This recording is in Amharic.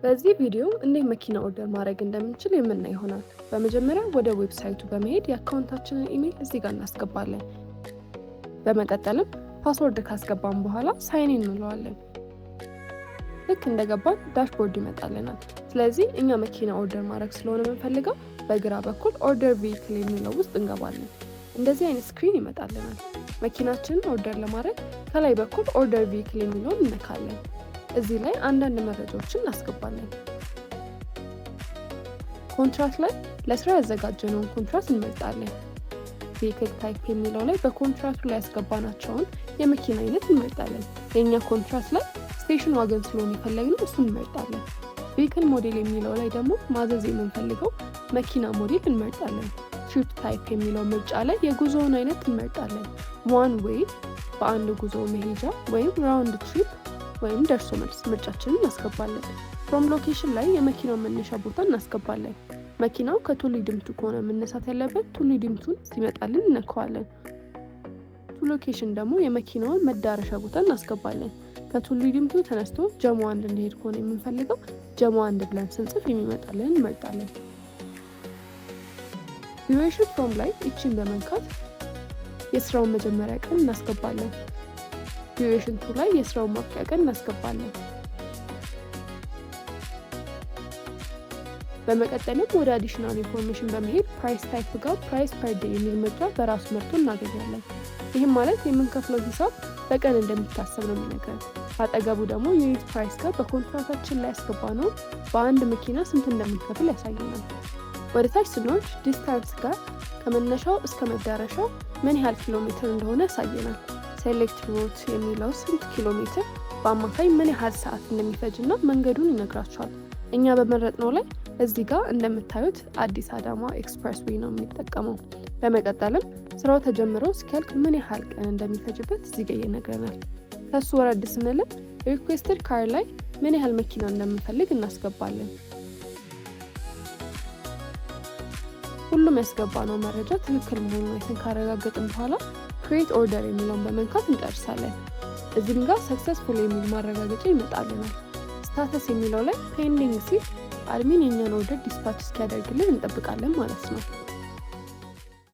በዚህ ቪዲዮ እንዴት መኪና ኦርደር ማድረግ እንደምንችል የምናይ ይሆናል። በመጀመሪያ ወደ ዌብሳይቱ በመሄድ የአካውንታችንን ኢሜል እዚህ ጋር እናስገባለን። በመቀጠልም ፓስወርድ ካስገባን በኋላ ሳይን ኢን እንለዋለን። ልክ እንደገባን ዳሽቦርድ ይመጣልናል። ስለዚህ እኛ መኪና ኦርደር ማድረግ ስለሆነ የምንፈልገው በግራ በኩል ኦርደር ቪክል የሚለው ውስጥ እንገባለን። እንደዚህ አይነት ስክሪን ይመጣልናል። መኪናችንን ኦርደር ለማድረግ ከላይ በኩል ኦርደር ቪክል የሚለውን እንነካለን። እዚህ ላይ አንዳንድ መረጃዎችን እናስገባለን። ኮንትራት ላይ ለስራ ያዘጋጀነውን ኮንትራት እንመርጣለን። ቬሂክል ታይፕ የሚለው ላይ በኮንትራቱ ላይ ያስገባናቸውን የመኪና አይነት እንመርጣለን። የኛ ኮንትራት ላይ ስቴሽን ዋገን ስለሆነ የፈለግነው እሱን እንመርጣለን። ቬሂክል ሞዴል የሚለው ላይ ደግሞ ማዘዝ የምንፈልገው መኪና ሞዴል እንመርጣለን። ትሪፕ ታይፕ የሚለው ምርጫ ላይ የጉዞውን አይነት እንመርጣለን። ዋን ዌይ በአንድ ጉዞ መሄጃ ወይም ራውንድ ትሪፕ ወይም ደርሶ መልስ ምርጫችንን እናስገባለን። ፍሮም ሎኬሽን ላይ የመኪናው መነሻ ቦታ እናስገባለን። መኪናው ከቱሉ ዲምቱ ከሆነ መነሳት ያለበት ቱሉ ዲምቱን ሲመጣልን እነካዋለን። ቱ ሎኬሽን ደግሞ የመኪናውን መዳረሻ ቦታ እናስገባለን። ከቱሉ ዲምቱ ተነስቶ ጀሞ አንድ እንዲሄድ ከሆነ የምንፈልገው ጀሞ አንድ ብለን ስንጽፍ የሚመጣልን እንመርጣለን። ዲዩሬሽን ፍሮም ላይ እቺን በመንካት የስራውን መጀመሪያ ቀን እናስገባለን። ዲዩሬሽን 2 ላይ የስራውን ማብቂያ ቀን እናስገባለን። በመቀጠልም ወደ አዲሽናል ኢንፎርሜሽን በመሄድ ፕራይስ ታይፕ ጋር ፕራይስ ፐር ዴይ የሚል ምርጫ በራሱ መርጦ እናገኛለን። ይህም ማለት የምንከፍለው ሂሳብ በቀን እንደሚታሰብ ነው የሚነግረን። አጠገቡ ደግሞ ዩኒት ፕራይስ ጋር በኮንትራታችን ላይ ያስገባነው በአንድ መኪና ስንት እንደምንከፍል ያሳየናል። ወደ ታች ስንወርድ ዲስታንስ ጋር ከመነሻው እስከ መዳረሻው ምን ያህል ኪሎ ሜትር እንደሆነ ያሳየናል። ሴሌክት ሩት የሚለው ስንት ኪሎ ሜትር በአማካይ ምን ያህል ሰዓት እንደሚፈጅና መንገዱን ይነግራቸዋል። እኛ በመረጥነው ላይ እዚህ ጋር እንደምታዩት አዲስ አዳማ ኤክስፕረስ ዌይ ነው የሚጠቀመው። በመቀጠልም ስራው ተጀምሮ እስኪያልቅ ምን ያህል ቀን እንደሚፈጅበት እዚህ ጋር ይነግረናል። ከሱ ወረድ ስንልም ሪኩዌስትድ ካር ላይ ምን ያህል መኪና እንደምንፈልግ እናስገባለን። ሁሉም ያስገባነው መረጃ ትክክል መሆኑን አይተን ካረጋገጥን በኋላ ክሬት ኦርደር የሚለውን በመንካት እንጨርሳለን። እዚህም ጋር ሰክሰስፉል የሚል ማረጋገጫ ይመጣልናል። ስታተስ የሚለው ላይ ፔንዲንግ ሲል አድሚን የኛን ኦርደር ዲስፓች እስኪያደርግልን እንጠብቃለን ማለት ነው።